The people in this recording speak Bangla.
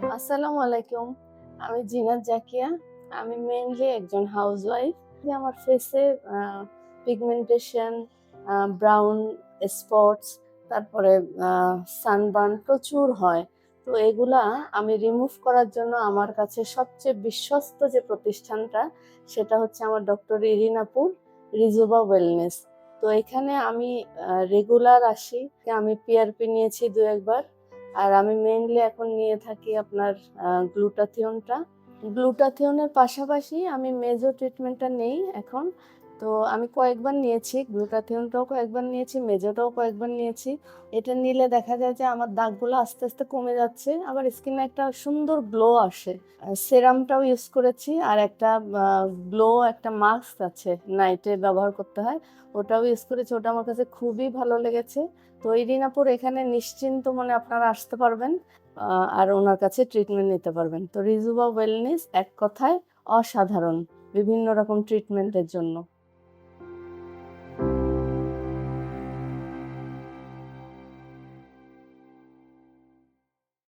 আসসালামু আলাইকুম। আমি জিনাত জাকিয়া। আমি মেইনলি একজন হাউসওয়াইফ। যে আমার ফেসে আ পিগমেন্টেশন, ব্রাউন স্পটস, তারপরে আ সানবার্ন প্রচুর হয়। তো এগুলা আমি রিমুভ করার জন্য আমার কাছে সবচেয়ে বিশ্বস্ত যে প্রতিষ্ঠানটা, সেটা হচ্ছে আমার ডক্টর ইরিন আপুর রিজুবা ওয়েলনেস। তো এখানে আমি রেগুলার আসি। আমি পিআরপি নিয়েছি ২-১ বার। আর আমি মেইনলি এখন নিয়ে থাকি আপনার গ্লুটাথিয়নটা। গ্লুটাথিয়নের পাশাপাশি আমি মেজো ট্রিটমেন্টটা নেই এখন। তো আমি কয়েকবার নিয়েছি, গ্লুটাথিয়নটাও কয়েকবার নিয়েছি, মেজোটাও কয়েকবার নিয়েছি। এটা নিলে দেখা যায় যে আমার দাগগুলো আস্তে, আস্তে কমে যাচ্ছে। আবার স্কিনে একটা সুন্দর গ্লো আসে। সেরামটাও ইউজ করেছি আর একটা একটা মাস্ক আছে, নাইটে ব্যবহার করতে হয়। ওটাও ইউজ করেছি। ওটা আমার কাছে খুবই ভালো লেগেছে। তো ইরিন আপুর এখানে নিশ্চিন্ত মনে আপনারা আসতে পারবেন আর ওনার কাছে ট্রিটমেন্ট নিতে পারবেন। তো রিজুবা ওয়েলনেস এক কথায় অসাধারণ বিভিন্ন রকম ট্রিটমেন্টের জন্য।